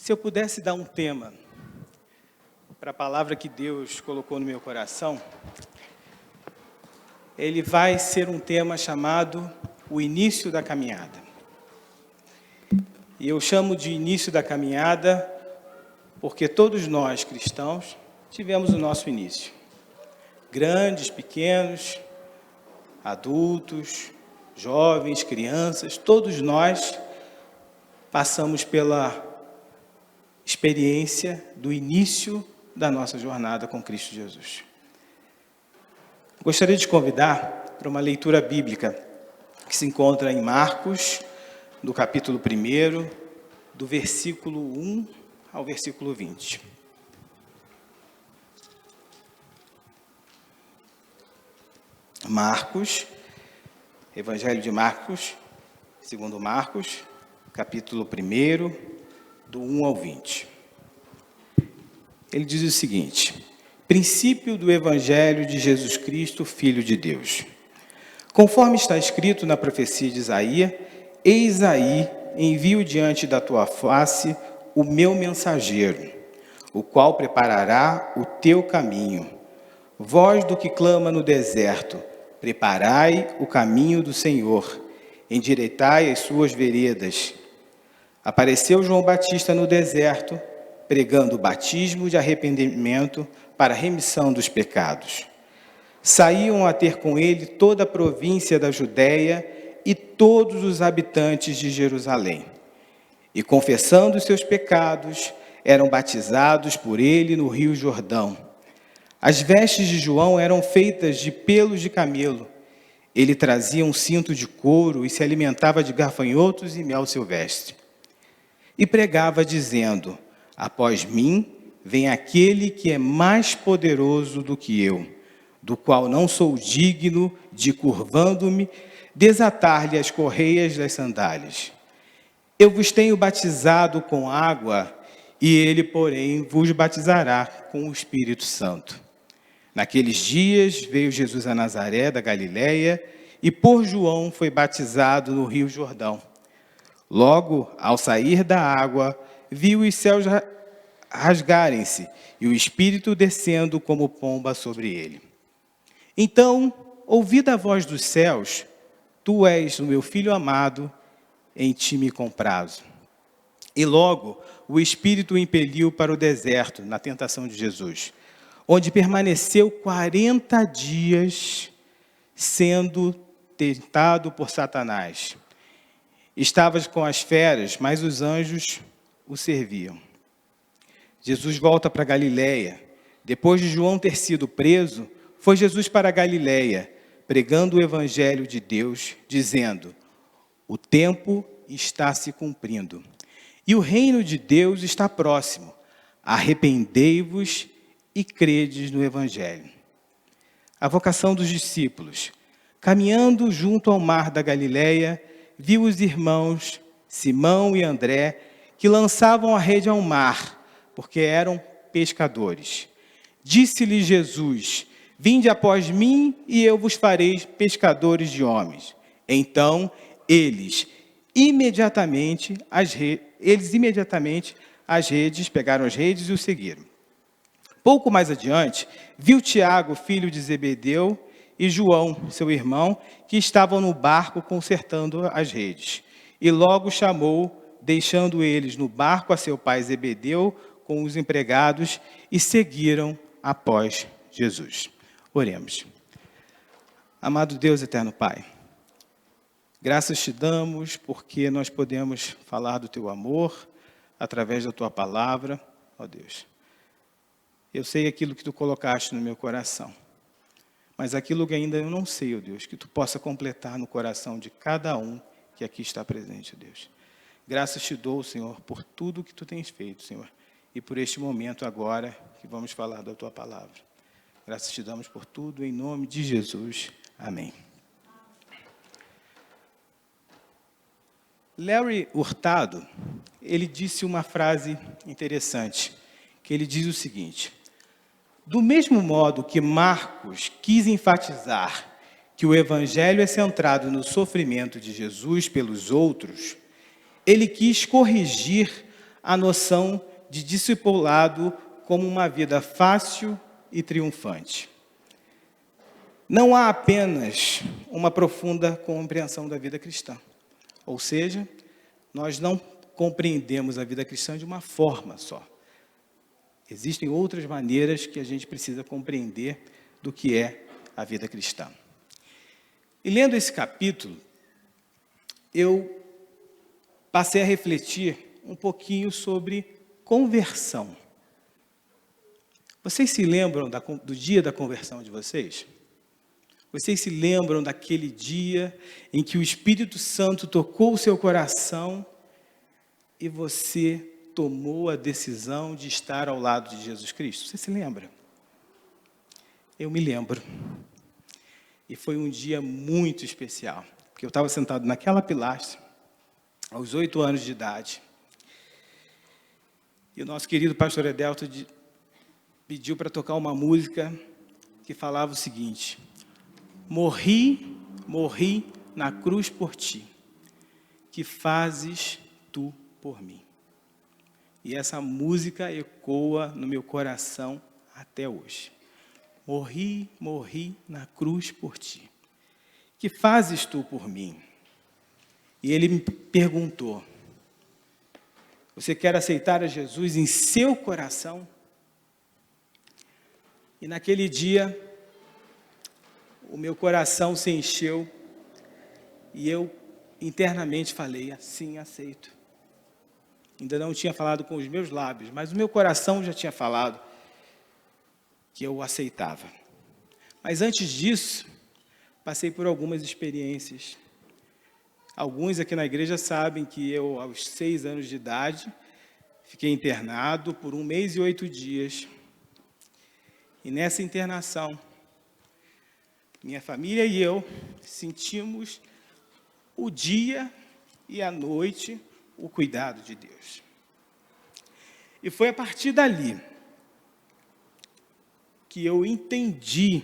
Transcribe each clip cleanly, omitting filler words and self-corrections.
Se eu pudesse dar um tema para a palavra que Deus colocou no meu coração, ele vai ser um tema chamado o início da caminhada. E eu chamo de início da caminhada porque todos nós, cristãos, tivemos o nosso início. Grandes, pequenos, adultos, jovens, crianças, todos nós passamos pela experiência do início da nossa jornada com Cristo Jesus. Gostaria de te convidar para uma leitura bíblica que se encontra em Marcos, do capítulo 1, do versículo 1 ao versículo 20. Marcos, Evangelho de Marcos, segundo Marcos, capítulo 1, do 1 ao 20. Ele diz o seguinte: princípio do Evangelho de Jesus Cristo, Filho de Deus. Conforme está escrito na profecia de Isaías, eis aí, envio diante da tua face o meu mensageiro, o qual preparará o teu caminho. Voz do que clama no deserto, preparai o caminho do Senhor, endireitai as suas veredas. Apareceu João Batista no deserto, pregando o batismo de arrependimento para a remissão dos pecados. Saíam a ter com ele toda a província da Judéia e todos os habitantes de Jerusalém. E confessando os seus pecados, eram batizados por ele no rio Jordão. As vestes de João eram feitas de pelos de camelo. Ele trazia um cinto de couro e se alimentava de gafanhotos e mel silvestre. E pregava dizendo: após mim vem aquele que é mais poderoso do que eu, do qual não sou digno de, curvando-me, desatar-lhe as correias das sandálias. Eu vos tenho batizado com água, e ele, porém, vos batizará com o Espírito Santo. Naqueles dias veio Jesus a Nazaré da Galileia, e por João foi batizado no rio Jordão. Logo, ao sair da água, viu os céus rasgarem-se, e o Espírito descendo como pomba sobre ele. Então, ouvida a voz dos céus: tu és o meu Filho amado, em ti me comprazo. E logo o Espírito o impeliu para o deserto, na tentação de Jesus, onde permaneceu 40 dias sendo tentado por Satanás. Estava com as feras, mas os anjos o serviam. Jesus volta para Galileia. Depois de João ter sido preso, foi Jesus para Galileia, pregando o Evangelho de Deus, dizendo: o tempo está se cumprindo, e o reino de Deus está próximo. Arrependei-vos e credes no Evangelho. A vocação dos discípulos. Caminhando junto ao mar da Galileia, viu os irmãos Simão e André, que lançavam a rede ao mar, porque eram pescadores. Disse-lhe Jesus: vinde após mim, e eu vos farei pescadores de homens. Então, eles imediatamente pegaram as redes e o seguiram. Pouco mais adiante, viu Tiago, filho de Zebedeu, e João, seu irmão, que estavam no barco consertando as redes. E logo chamou, deixando eles no barco a seu pai Zebedeu com os empregados, e seguiram após Jesus. Oremos. Amado Deus, eterno Pai, graças te damos porque nós podemos falar do teu amor através da tua palavra, ó Deus. Eu sei aquilo que tu colocaste no meu coração, mas aquilo que ainda eu não sei, ó Deus, que tu possa completar no coração de cada um que aqui está presente, ó Deus. Graças te dou, Senhor, por tudo que tu tens feito, Senhor, e por este momento agora que vamos falar da tua palavra. Graças te damos por tudo, em nome de Jesus. Amém. Larry Hurtado, ele disse uma frase interessante, que ele diz o seguinte: do mesmo modo que Marcos quis enfatizar que o Evangelho é centrado no sofrimento de Jesus pelos outros, ele quis corrigir a noção de discipulado como uma vida fácil e triunfante. Não há apenas uma profunda compreensão da vida cristã. Ou seja, nós não compreendemos a vida cristã de uma forma só. Existem outras maneiras que a gente precisa compreender do que é a vida cristã. E lendo esse capítulo, eu passei a refletir um pouquinho sobre conversão. Vocês se lembram do dia da conversão de vocês? Vocês se lembram daquele dia em que o Espírito Santo tocou o seu coração e você tomou a decisão de estar ao lado de Jesus Cristo? Você se lembra? Eu me lembro. E foi um dia muito especial, porque eu estava sentado naquela pilastra, aos 8 anos de idade, e o nosso querido pastor Edelto pediu para tocar uma música que falava o seguinte: morri na cruz por ti, que fazes tu por mim. E essa música ecoa no meu coração até hoje. Morri na cruz por ti, que fazes tu por mim. E ele me perguntou: você quer aceitar a Jesus em seu coração? E naquele dia, o meu coração se encheu e eu internamente falei: assim, aceito. Ainda não tinha falado com os meus lábios, mas o meu coração já tinha falado que eu o aceitava. Mas antes disso, passei por algumas experiências. Alguns aqui na igreja sabem que eu, aos 6 anos de idade, fiquei internado por 1 mês e 8 dias. E nessa internação, minha família e eu sentimos o dia e a noite o cuidado de Deus. E foi a partir dali que eu entendi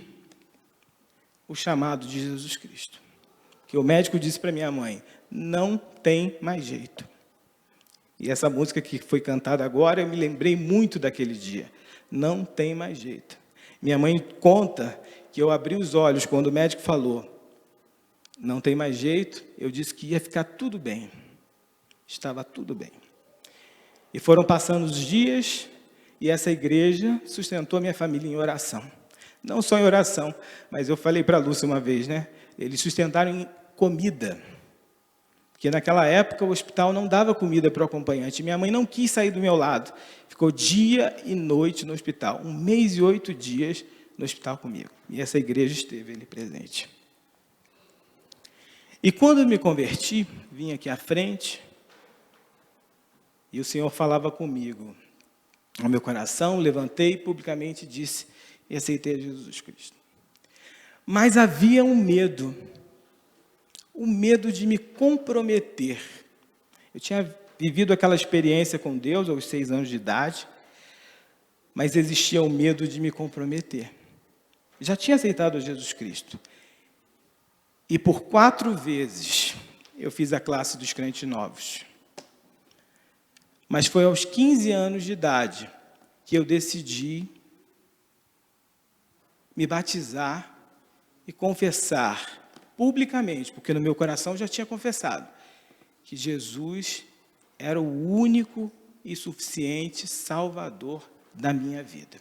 o chamado de Jesus Cristo. Que o médico disse para minha mãe: não tem mais jeito. E essa música que foi cantada agora, eu me lembrei muito daquele dia. Não tem mais jeito. Minha mãe conta que eu abri os olhos quando o médico falou: não tem mais jeito. Eu disse que ia ficar tudo bem. Estava tudo bem. E foram passando os dias e essa igreja sustentou a minha família em oração. Não só em oração, mas eu falei para a Lúcia uma vez, né? Eles sustentaram em comida. Porque naquela época o hospital não dava comida para o acompanhante. Minha mãe não quis sair do meu lado. Ficou dia e noite no hospital. 1 mês e 8 dias no hospital comigo. E essa igreja esteve ali presente. E quando eu me converti, vim aqui à frente, e o Senhor falava comigo ao meu coração, levantei publicamente e disse, e aceitei a Jesus Cristo. Mas havia um medo de me comprometer. Eu tinha vivido aquela experiência com Deus aos 6 anos de idade, mas existia o medo de me comprometer. Já tinha aceitado a Jesus Cristo. E por 4 vezes eu fiz a classe dos crentes novos. Mas foi aos 15 anos de idade que eu decidi me batizar e confessar publicamente, porque no meu coração já tinha confessado, que Jesus era o único e suficiente Salvador da minha vida,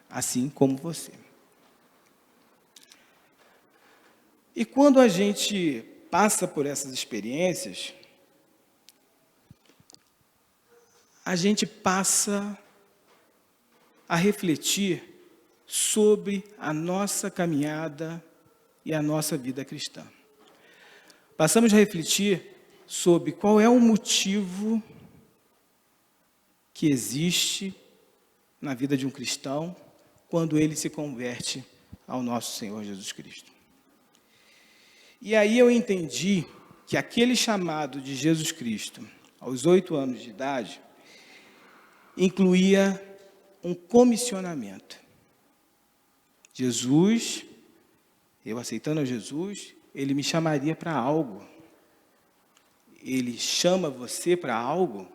assim como você. E quando a gente passa por essas experiências, a gente passa a refletir sobre a nossa caminhada e a nossa vida cristã. Passamos a refletir sobre qual é o motivo que existe na vida de um cristão quando ele se converte ao nosso Senhor Jesus Cristo. E aí eu entendi que aquele chamado de Jesus Cristo, aos 8 anos de idade, incluía um comissionamento. Jesus, eu aceitando a Jesus, ele me chamaria para algo. Ele chama você para algo,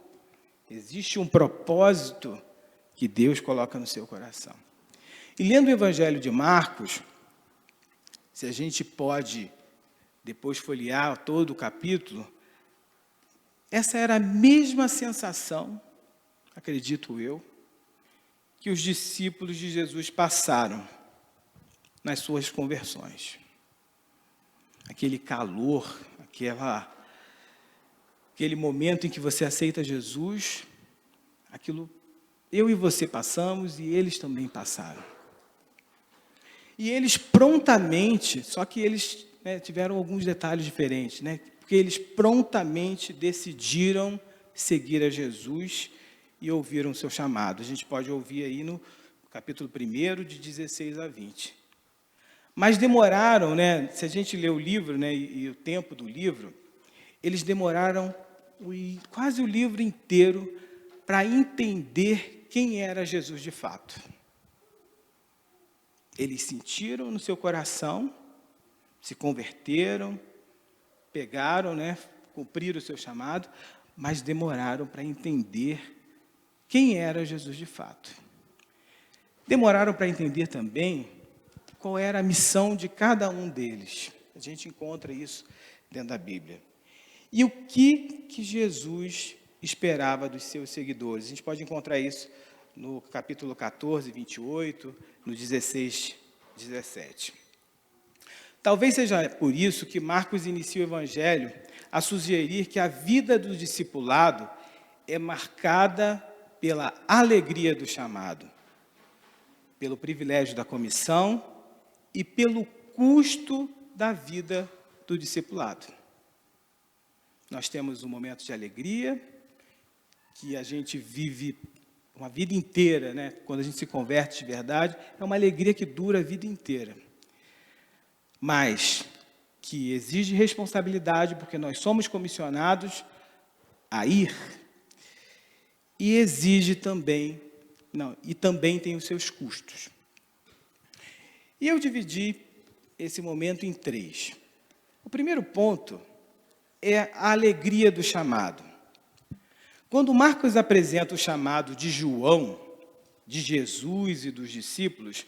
Existe um propósito que Deus coloca no seu coração. E lendo o Evangelho de Marcos, se a gente pode depois folhear todo o capítulo, essa era a mesma sensação, acredito eu, que os discípulos de Jesus passaram nas suas conversões. Aquele calor, aquele momento em que você aceita Jesus, aquilo eu e você passamos e eles também passaram. E eles prontamente, só que eles tiveram alguns detalhes diferentes, porque eles prontamente decidiram seguir a Jesus e ouviram o seu chamado. A gente pode ouvir aí no capítulo 1, de 16 a 20. Mas demoraram, se a gente lê o livro, e o tempo do livro, eles demoraram quase o livro inteiro para entender quem era Jesus de fato. Eles sentiram no seu coração, se converteram, pegaram, cumpriram o seu chamado, mas demoraram para entender quem era Jesus de fato. Demoraram para entender também qual era a missão de cada um deles. A gente encontra isso dentro da Bíblia. E o que Jesus esperava dos seus seguidores. A gente pode encontrar isso no capítulo 14, 28, no 16, 17. Talvez seja por isso que Marcos inicia o Evangelho a sugerir que a vida do discipulado é marcada pela alegria do chamado, pelo privilégio da comissão e pelo custo da vida do discipulado. Nós temos um momento de alegria, que a gente vive uma vida inteira, quando a gente se converte de verdade, é uma alegria que dura a vida inteira. Mas que exige responsabilidade, porque nós somos comissionados a ir, e exige também, e também tem os seus custos. E eu dividi esse momento em 3. O primeiro ponto é a alegria do chamado. Quando Marcos apresenta o chamado de João, de Jesus e dos discípulos,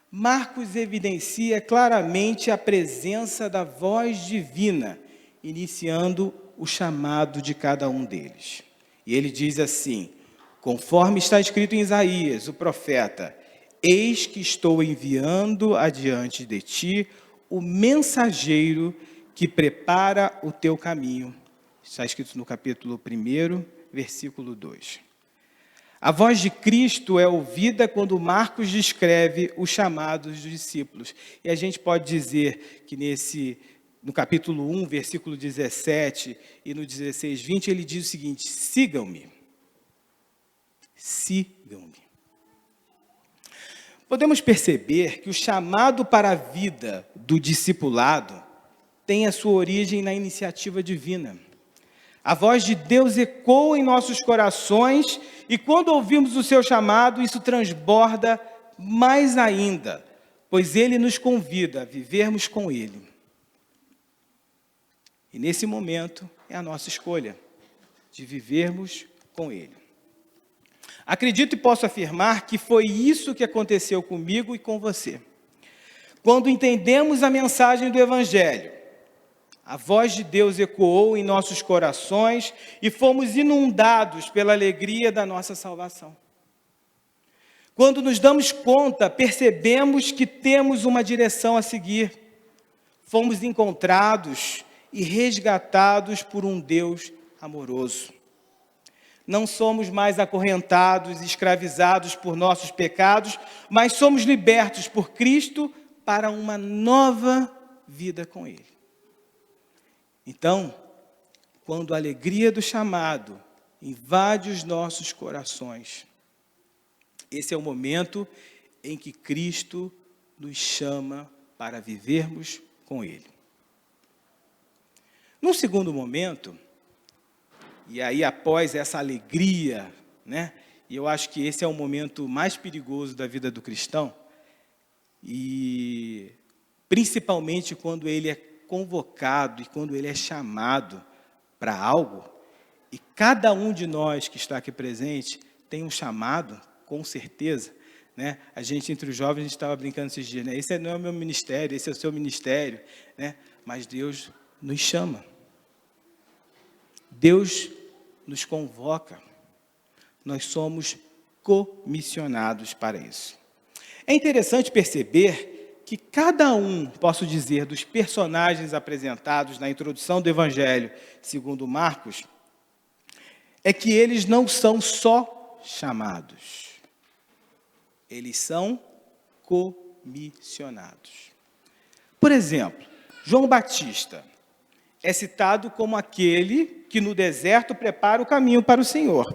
Marcos evidencia claramente a presença da voz divina, iniciando o chamado de cada um deles. E ele diz assim, conforme está escrito em Isaías, o profeta, eis que estou enviando adiante de ti o mensageiro que prepara o teu caminho. Está escrito no capítulo 1, versículo 2. A voz de Cristo é ouvida quando Marcos descreve os chamados dos discípulos. E a gente pode dizer que no capítulo 1, versículo 17 e no 16, 20, ele diz o seguinte, sigam-me. Sigam-me. Podemos perceber que o chamado para a vida do discipulado tem a sua origem na iniciativa divina. A voz de Deus ecoa em nossos corações e quando ouvimos o seu chamado, isso transborda mais ainda, pois ele nos convida a vivermos com ele. E nesse momento é a nossa escolha de vivermos com ele. Acredito e posso afirmar que foi isso que aconteceu comigo e com você. Quando entendemos a mensagem do Evangelho, a voz de Deus ecoou em nossos corações e fomos inundados pela alegria da nossa salvação. Quando nos damos conta, percebemos que temos uma direção a seguir. Fomos encontrados e resgatados por um Deus amoroso. Não somos mais acorrentados e escravizados por nossos pecados, mas somos libertos por Cristo para uma nova vida com Ele. Então, quando a alegria do chamado invade os nossos corações, esse é o momento em que Cristo nos chama para vivermos com Ele. Num segundo momento, e aí após essa alegria, e eu acho que esse é o momento mais perigoso da vida do cristão, e principalmente quando ele é convocado e quando ele é chamado para algo, E cada um de nós que está aqui presente tem um chamado, com certeza, né? A gente, entre os jovens, a gente estava brincando esses dias, né? Esse não é o meu ministério, esse é o seu ministério, né? Mas Deus nos chama. Deus nos convoca. Nós somos comissionados para isso. É interessante perceber que cada um, posso dizer, dos personagens apresentados na introdução do Evangelho segundo Marcos, é que eles não são só chamados, eles são comissionados. Por exemplo, João Batista é citado como aquele que no deserto prepara o caminho para o Senhor.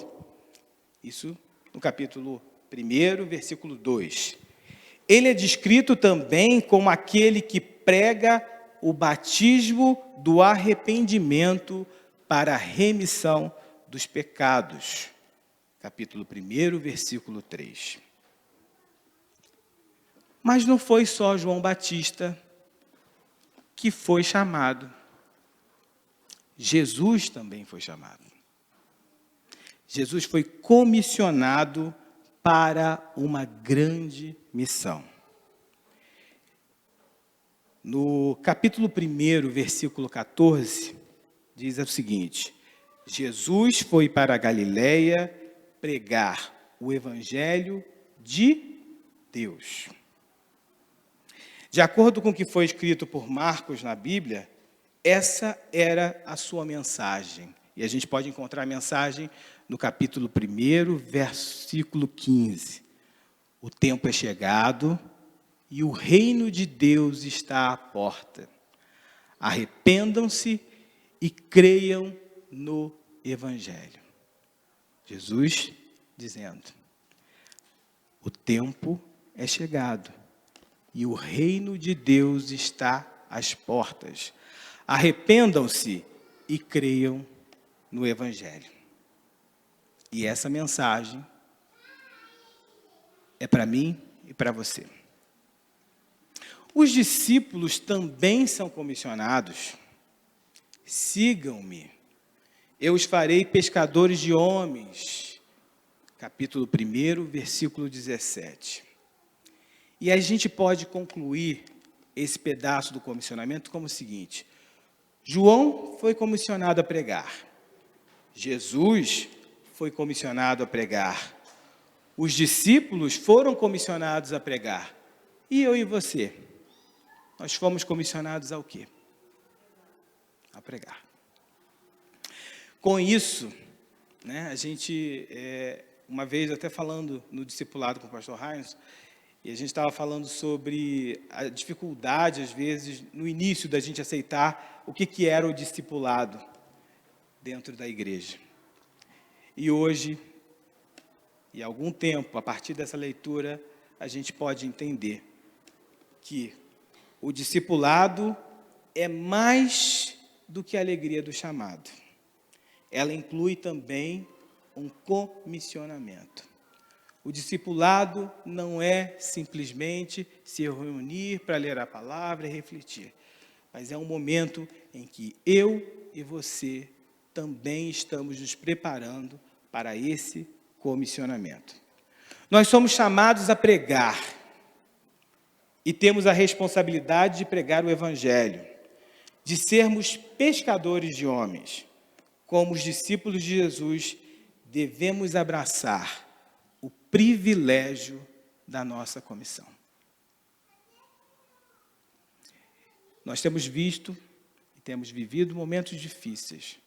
Isso no capítulo 1, versículo 2. Ele é descrito também como aquele que prega o batismo do arrependimento para a remissão dos pecados. Capítulo 1, versículo 3. Mas não foi só João Batista que foi chamado. Jesus também foi chamado. Jesus foi comissionado para uma grande missão. No capítulo 1, versículo 14, diz o seguinte: Jesus foi para a Galileia pregar o evangelho de Deus. De acordo com o que foi escrito por Marcos na Bíblia, essa era a sua mensagem. E a gente pode encontrar a mensagem no capítulo 1, versículo 15. O tempo é chegado e o reino de Deus está à porta. Arrependam-se e creiam no Evangelho. Jesus dizendo: o tempo é chegado e o reino de Deus está às portas. Arrependam-se e creiam no Evangelho. E essa mensagem é para mim e para você. Os discípulos também são comissionados. Sigam-me, eu os farei pescadores de homens. Capítulo 1, versículo 17. E a gente pode concluir esse pedaço do comissionamento como o seguinte: João foi comissionado a pregar. Jesus foi comissionado a pregar. Os discípulos foram comissionados a pregar. E eu e você? Nós fomos comissionados ao quê? A pregar. Com isso, né, a gente, uma vez até falando no discipulado com o pastor Heinz, e a gente estava falando sobre a dificuldade, às vezes, no início da gente aceitar o que era o discipulado dentro da igreja. E hoje, e há algum tempo, a partir dessa leitura, a gente pode entender que o discipulado é mais do que a alegria do chamado. Ela inclui também um comissionamento. O discipulado não é simplesmente se reunir para ler a palavra e refletir, mas é um momento em que eu e você também estamos nos preparando para esse comissionamento. Nós somos chamados a pregar e temos a responsabilidade de pregar o Evangelho, de sermos pescadores de homens. Como os discípulos de Jesus, devemos abraçar o privilégio da nossa comissão. Nós temos visto e temos vivido momentos difíceis.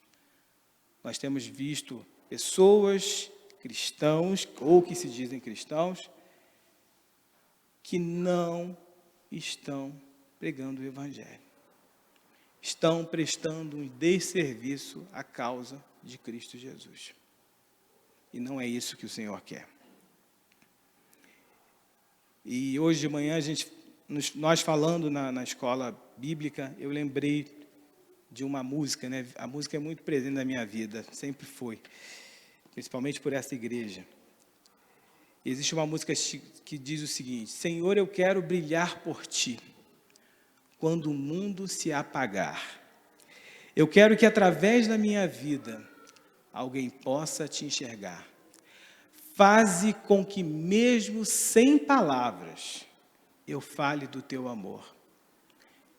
Nós temos visto pessoas, cristãos, ou que se dizem cristãos, que não estão pregando o Evangelho. Estão prestando um desserviço à causa de Cristo Jesus. E não é isso que o Senhor quer. E hoje de manhã, nós falando na escola bíblica, eu lembrei de uma música, né? A música é muito presente na minha vida, sempre foi, principalmente por essa igreja. Existe uma música que diz o seguinte: Senhor, eu quero brilhar por Ti, quando o mundo se apagar. Eu quero que através da minha vida, alguém possa te enxergar. Faze com que mesmo sem palavras eu fale do teu amor.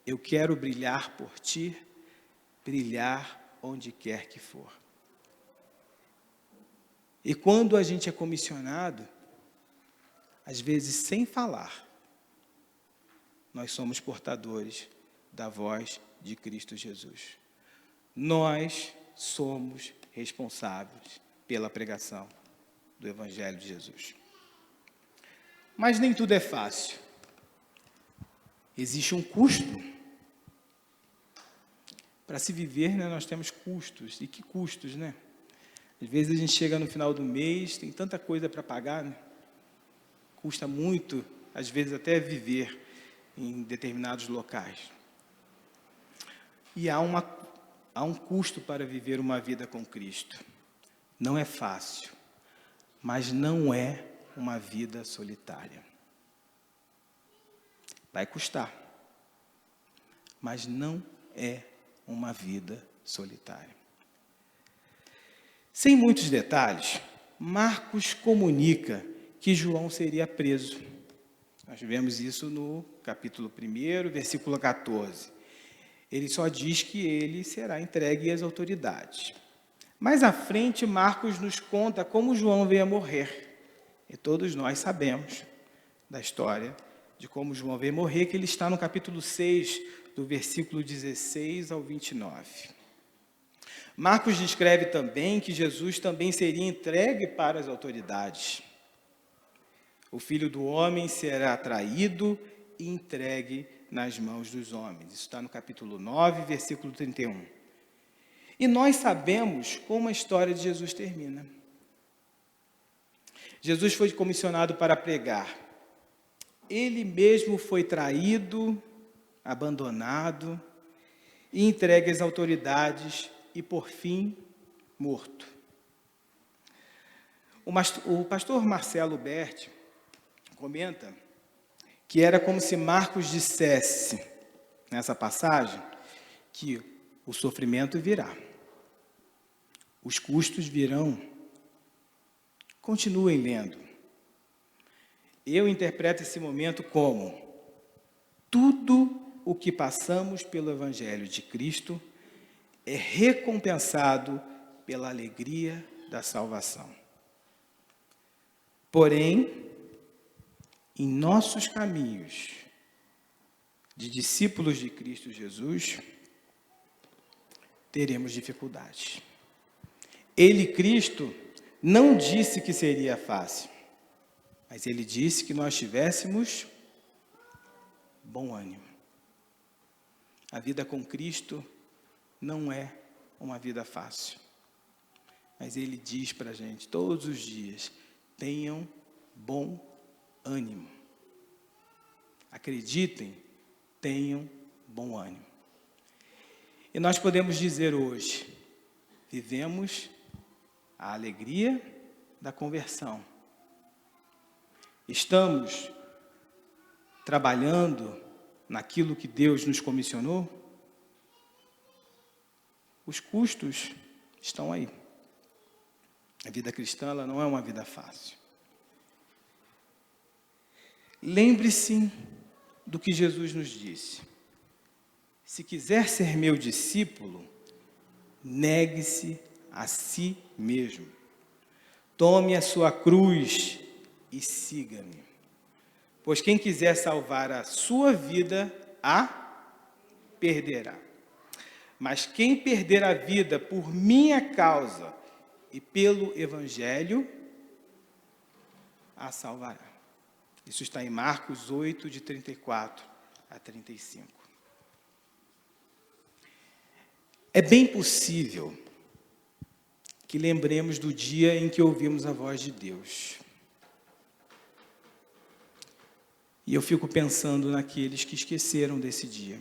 Eu quero brilhar por ti, brilhar onde quer que for. E quando a gente é comissionado, às vezes sem falar, nós somos portadores da voz de Cristo Jesus. Nós somos responsáveis pela pregação do Evangelho de Jesus. Mas nem tudo é fácil. Existe um custo. Para se viver, né, nós temos custos. E que custos, né? Às vezes a gente chega no final do mês, tem tanta coisa para pagar, né? Custa muito, às vezes, até viver em determinados locais. E há um custo para viver uma vida com Cristo. Não é fácil, mas não é uma vida solitária. Vai custar, mas não é uma vida solitária. Sem muitos detalhes, Marcos comunica que João seria preso. Nós vemos isso no capítulo 1, versículo 14. Ele só diz que ele será entregue às autoridades. Mais à frente, Marcos nos conta como João veio a morrer. E todos nós sabemos da história de como João veio a morrer, que ele está no capítulo 6, do versículo 16 ao 29. Marcos descreve também que Jesus também seria entregue para as autoridades. O Filho do Homem será traído e entregue nas mãos dos homens. Isso está no capítulo 9, versículo 31. E nós sabemos como a história de Jesus termina. Jesus foi comissionado para pregar. Ele mesmo foi traído, abandonado e entregue às autoridades e, por fim, morto. O pastor Marcelo Berti comenta que era como se Marcos dissesse, nessa passagem, que o sofrimento virá, os custos virão. Continuem lendo. Eu interpreto esse momento como tudo o que passamos pelo Evangelho de Cristo é recompensado pela alegria da salvação. Porém, em nossos caminhos de discípulos de Cristo Jesus, teremos dificuldades. Ele, Cristo, não disse que seria fácil, mas ele disse que nós tivéssemos bom ânimo. A vida com Cristo não é uma vida fácil, mas ele diz para a gente todos os dias: tenham bom ânimo. Acreditem, tenham bom ânimo. E nós podemos dizer hoje, vivemos a alegria da conversão. Estamos trabalhando naquilo que Deus nos comissionou? Os custos estão aí. A vida cristã, ela não é uma vida fácil. Lembre-se do que Jesus nos disse. Se quiser ser meu discípulo, negue-se a si mesmo. Tome a sua cruz e siga-me. Pois quem quiser salvar a sua vida, a perderá. Mas quem perder a vida por minha causa e pelo Evangelho, a salvará. Isso está em Marcos 8, de 34 a 35. É bem possível que lembremos do dia em que ouvimos a voz de Deus. E eu fico pensando naqueles que esqueceram desse dia.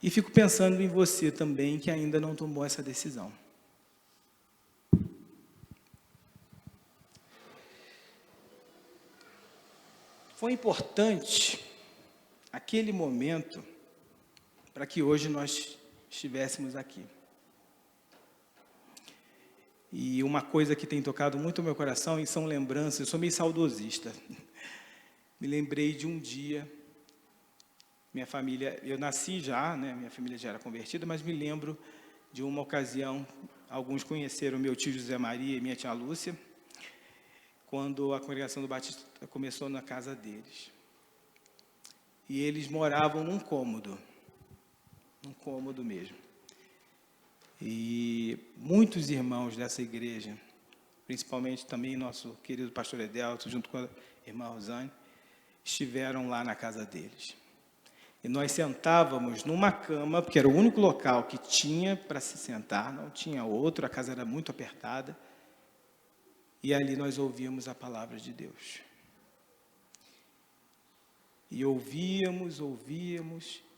E fico pensando em você também, que ainda não tomou essa decisão. Foi importante aquele momento para que hoje nós estivéssemos aqui. E uma coisa que tem tocado muito o meu coração e são lembranças, eu sou meio saudosista. Me lembrei de um dia, minha família, eu nasci já, né, minha família já era convertida, mas me lembro de uma ocasião, alguns conheceram meu tio José Maria e minha tia Lúcia, quando a congregação do Batista começou na casa deles. E eles moravam num cômodo mesmo. E muitos irmãos dessa igreja, principalmente também nosso querido pastor Edelto, junto com a irmã Rosane, estiveram lá na casa deles. E nós sentávamos numa cama, porque era o único local que tinha para se sentar, não tinha outro, a casa era muito apertada. E ali nós ouvíamos a palavra de Deus. E ouvíamos,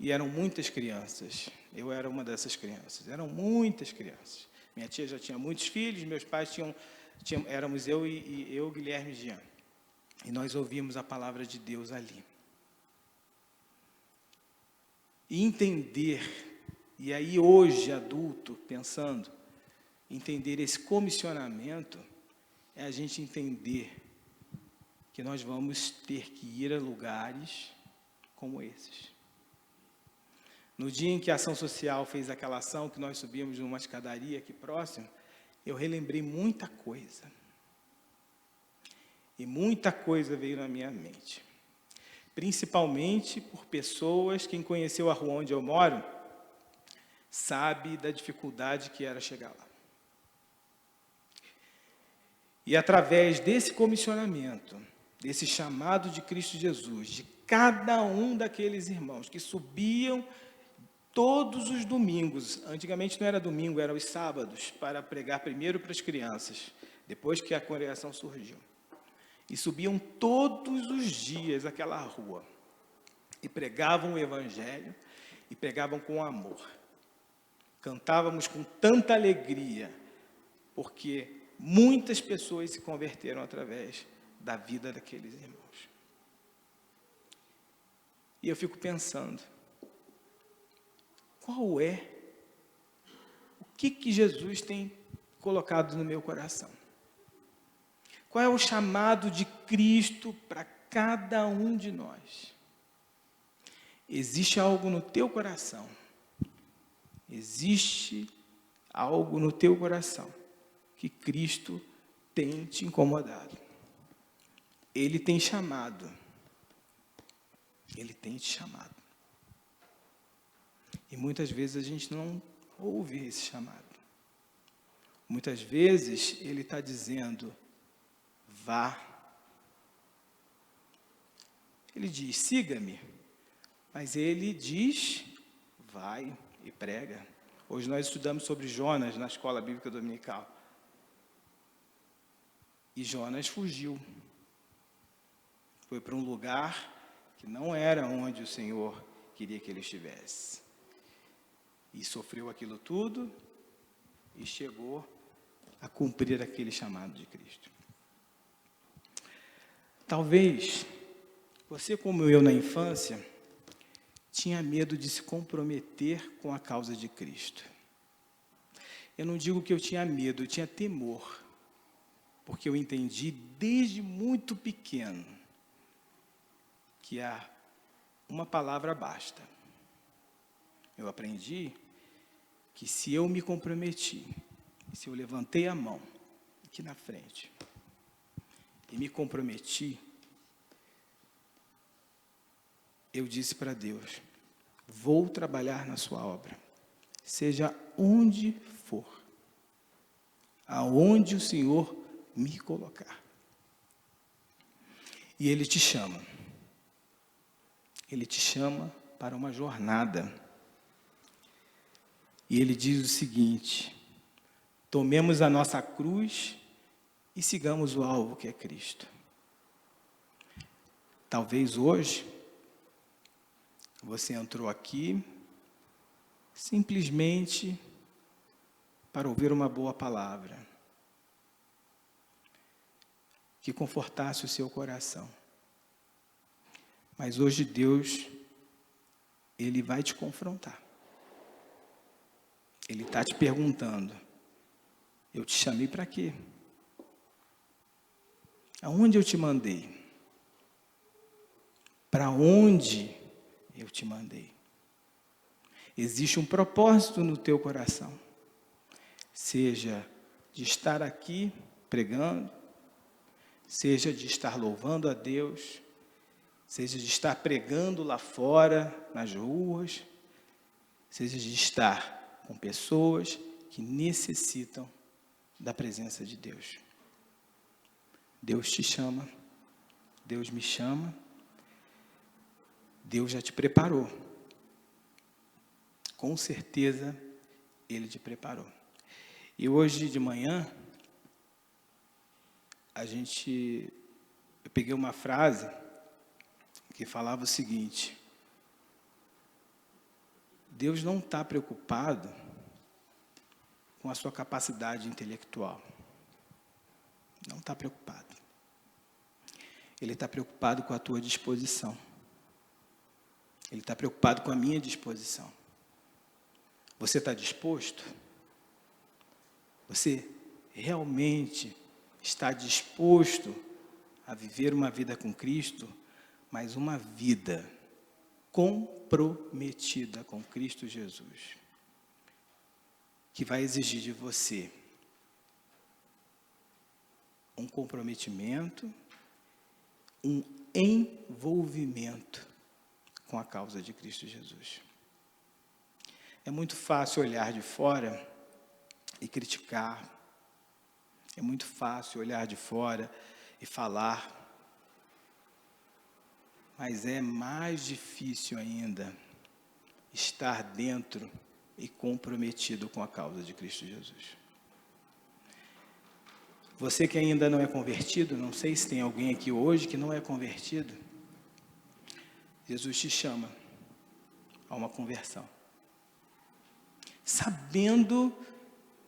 e eram muitas crianças. Eu era uma dessas crianças, eram muitas crianças. Minha tia já tinha muitos filhos, meus pais éramos eu e eu, Guilherme e Jean. E nós ouvíamos a palavra de Deus ali. E entender, e aí hoje, adulto, pensando, entender esse comissionamento, é a gente entender que nós vamos ter que ir a lugares como esses. No dia em que a ação social fez aquela ação, que nós subimos numa escadaria aqui próximo, eu relembrei muita coisa. E muita coisa veio na minha mente. Principalmente por pessoas, quem conheceu a rua onde eu moro, sabe da dificuldade que era chegar lá. E através desse comissionamento, desse chamado de Cristo Jesus, de cada um daqueles irmãos que subiam todos os domingos, antigamente não era domingo, eram os sábados, para pregar primeiro para as crianças, depois que a congregação surgiu. E subiam todos os dias aquela rua, e pregavam o Evangelho, e pregavam com amor. Cantávamos com tanta alegria, porque muitas pessoas se converteram através da vida daqueles irmãos. E eu fico pensando, qual é, o que Jesus tem colocado no meu coração? Qual é o chamado de Cristo para cada um de nós? Existe algo no teu coração? Existe algo no teu coração que Cristo tem te incomodado? Ele tem chamado. Ele tem te chamado. E muitas vezes a gente não ouve esse chamado. Muitas vezes Ele está dizendo, vá. Ele diz, siga-me. Mas Ele diz, vai e prega. Hoje nós estudamos sobre Jonas na escola bíblica dominical. E Jonas fugiu. Foi para um lugar que não era onde o Senhor queria que ele estivesse. E sofreu aquilo tudo e chegou a cumprir aquele chamado de Cristo. Talvez você, como eu na infância, tinha medo de se comprometer com a causa de Cristo. Eu não digo que eu tinha medo, eu tinha temor, porque eu entendi desde muito pequeno que uma palavra basta. Eu aprendi que se eu me comprometi, se eu levantei a mão aqui na frente e me comprometi, eu disse para Deus, vou trabalhar na sua obra, seja onde for, aonde o Senhor me colocar. E Ele te chama. Ele te chama para uma jornada. E Ele diz o seguinte, tomemos a nossa cruz e sigamos o alvo que é Cristo. Talvez hoje, você entrou aqui simplesmente para ouvir uma boa palavra, que confortasse o seu coração. Mas hoje Deus, Ele vai te confrontar. Ele está te perguntando, Eu te chamei para quê? Aonde eu te mandei? Para onde eu te mandei? Existe um propósito no teu coração, seja de estar aqui pregando, seja de estar louvando a Deus, seja de estar pregando lá fora, nas ruas, seja de estar com pessoas que necessitam da presença de Deus. Deus te chama, Deus me chama, Deus já te preparou. Com certeza, Ele te preparou. E hoje de manhã, eu peguei uma frase que falava o seguinte: Deus não está preocupado com a sua capacidade intelectual. Não está preocupado. Ele está preocupado com a tua disposição. Ele está preocupado com a minha disposição. Você está disposto? Você realmente está disposto a viver uma vida com Cristo, mas uma vida comprometida com Cristo Jesus, que vai exigir de você um comprometimento, um envolvimento com a causa de Cristo Jesus. É muito fácil olhar de fora e criticar. É muito fácil olhar de fora e falar. Mas é mais difícil ainda estar dentro e comprometido com a causa de Cristo Jesus. Você que ainda não é convertido, não sei se tem alguém aqui hoje que não é convertido, Jesus te chama a uma conversão, sabendo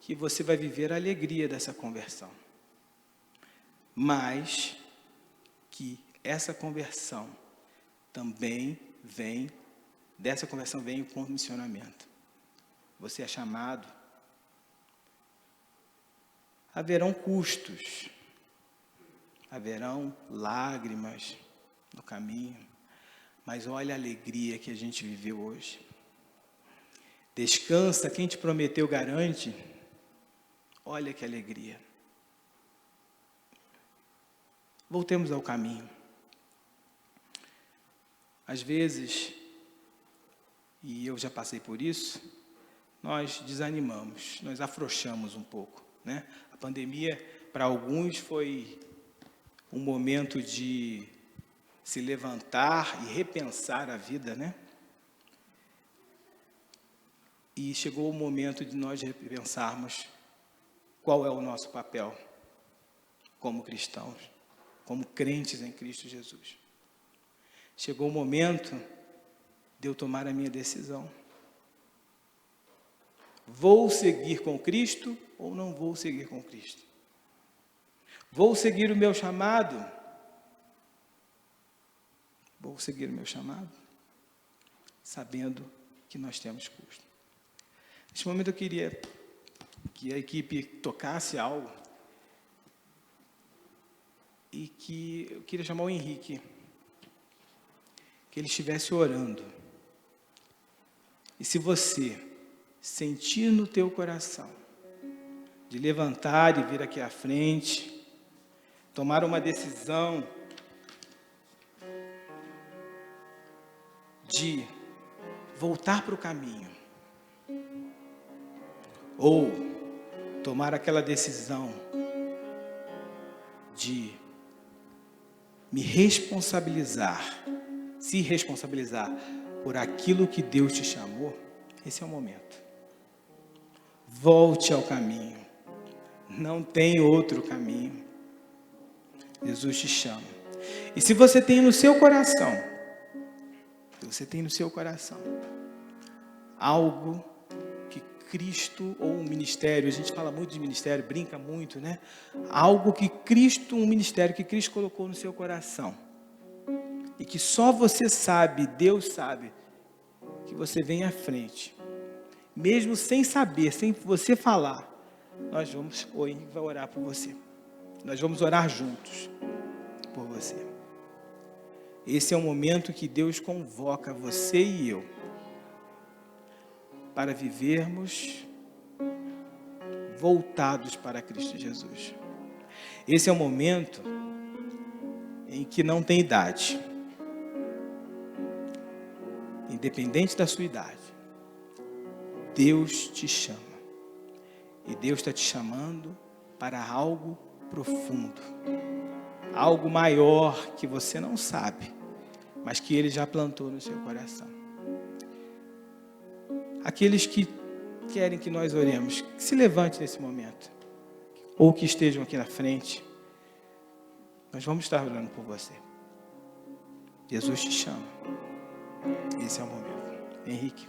que você vai viver a alegria dessa conversão, mas que essa conversão também dessa conversão vem o comissionamento. Você é chamado. Haverão custos, haverão lágrimas no caminho, mas olha a alegria que a gente viveu hoje. Descansa, quem te prometeu garante. Olha que alegria. Voltemos ao caminho. Às vezes, e eu já passei por isso, nós desanimamos, nós afrouxamos um pouco, né? A pandemia, para alguns, foi um momento de se levantar e repensar a vida, né? E chegou o momento de nós repensarmos qual é o nosso papel como cristãos, como crentes em Cristo Jesus. Chegou o momento de eu tomar a minha decisão. Vou seguir com Cristo ou não vou seguir com Cristo? Vou seguir o meu chamado? Vou seguir o meu chamado? Sabendo que nós temos custo. Neste momento eu queria que a equipe tocasse algo e que eu queria chamar o Henrique, que ele estivesse orando. E se você sentir no teu coração de levantar e vir aqui à frente, tomar uma decisão de voltar para o caminho, ou tomar aquela decisão de me responsabilizar, se responsabilizar por aquilo que Deus te chamou, esse é o momento. Volte ao caminho. Não tem outro caminho. Jesus te chama. E se você tem no seu coração, algo que Cristo, ou um ministério, a gente fala muito de ministério, brinca muito, né? Algo que Cristo, um ministério que Cristo colocou no seu coração, e que só você sabe, Deus sabe, que você vem à frente, mesmo sem saber, sem você falar, nós vamos hoje orar por você. Nós vamos orar juntos por você. Esse é o momento que Deus convoca você e eu para vivermos voltados para Cristo Jesus. Esse é o momento em que não tem idade. Independente da sua idade, Deus te chama. E Deus está te chamando para algo profundo. Algo maior que você não sabe, mas que Ele já plantou no seu coração. Aqueles que querem que nós oremos, que se levante nesse momento, ou que estejam aqui na frente. Nós vamos estar orando por você. Jesus te chama. Esse é o momento. Henrique.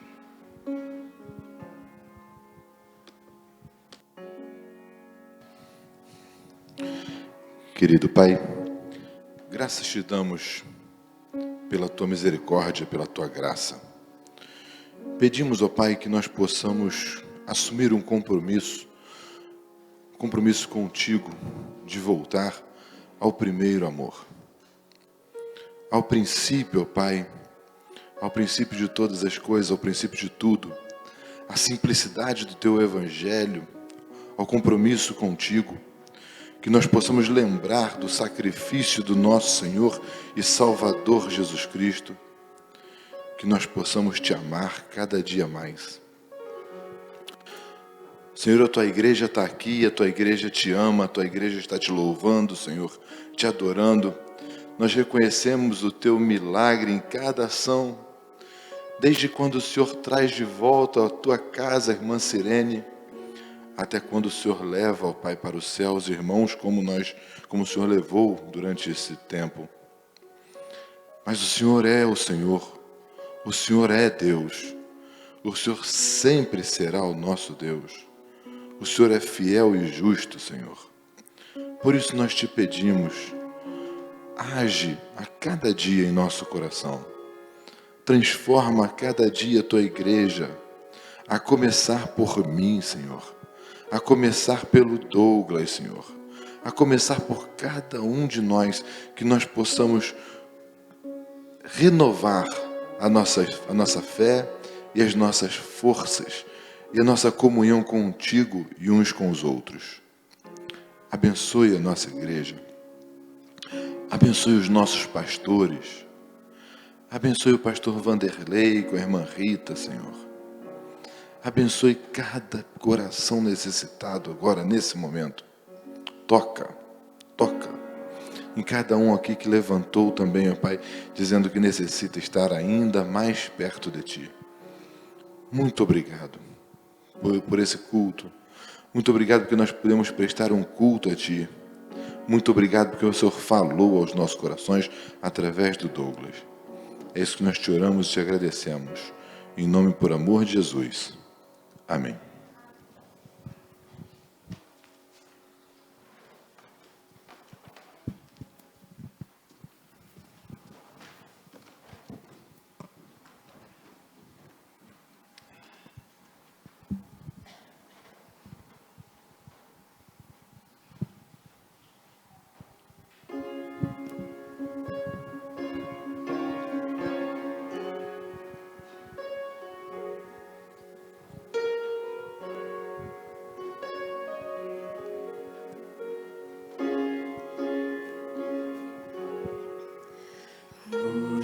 Querido Pai, graças te damos pela Tua misericórdia, pela Tua graça. Pedimos, ó Pai, que nós possamos assumir um compromisso contigo, de voltar ao primeiro amor. Ao princípio, ó Pai, ao princípio de todas as coisas, ao princípio de tudo, a simplicidade do Teu Evangelho, ao compromisso contigo, que nós possamos lembrar do sacrifício do nosso Senhor e Salvador Jesus Cristo, que nós possamos Te amar cada dia mais. Senhor, a Tua igreja está aqui, a Tua igreja Te ama, a Tua igreja está Te louvando, Senhor, Te adorando. Nós reconhecemos o Teu milagre em cada ação, desde quando o Senhor traz de volta a Tua casa, a irmã Sirene, até quando o Senhor leva, ó Pai, para o céu os irmãos como o Senhor levou durante esse tempo. Mas o Senhor é o Senhor é Deus, o Senhor sempre será o nosso Deus, o Senhor é fiel e justo, Senhor. Por isso nós Te pedimos, age a cada dia em nosso coração, transforma a cada dia a Tua igreja, a começar por mim, Senhor, a começar pelo Douglas, Senhor, a começar por cada um de nós, que nós possamos renovar a nossa fé e as nossas forças e a nossa comunhão contigo e uns com os outros. Abençoe a nossa igreja, abençoe os nossos pastores, abençoe o pastor Vanderlei com a irmã Rita, Senhor. Abençoe cada coração necessitado agora, nesse momento. Toca em cada um aqui que levantou também, ó Pai, dizendo que necessita estar ainda mais perto de Ti. Muito obrigado por esse culto. Muito obrigado porque nós podemos prestar um culto a Ti. Muito obrigado porque o Senhor falou aos nossos corações através do Douglas. É isso que nós Te oramos e Te agradecemos. Em nome e por amor de Jesus. Amém.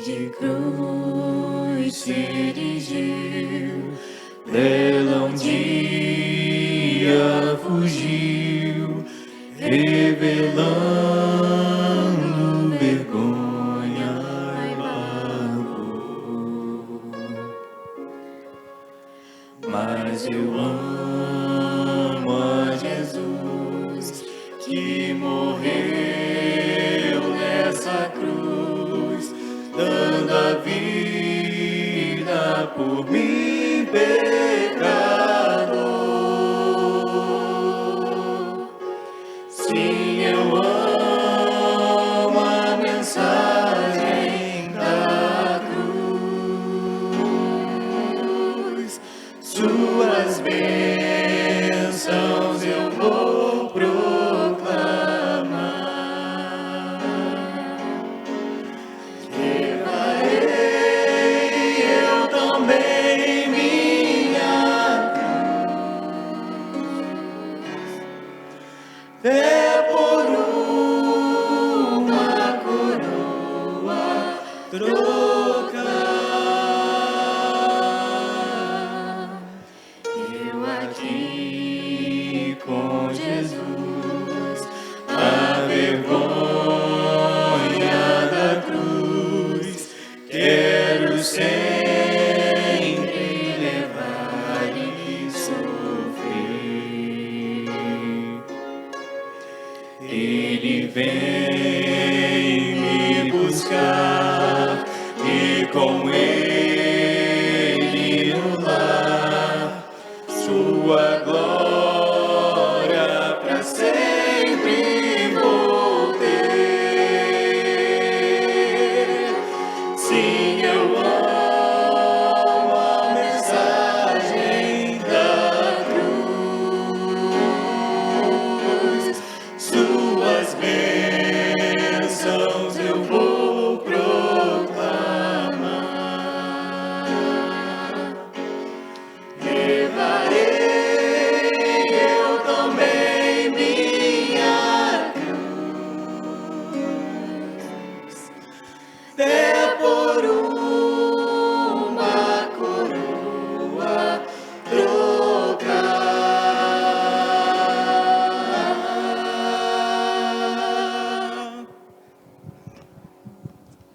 De cruz se erigiu, dela um dia fugiu, revelando vergonha e pavor. Mas eu amo a Jesus, que morreu nessa cruz, dando a vida por mim, pecador. Sim, eu amo a mensagem da cruz, suas bênçãos eu vou e vem me buscar, e com ele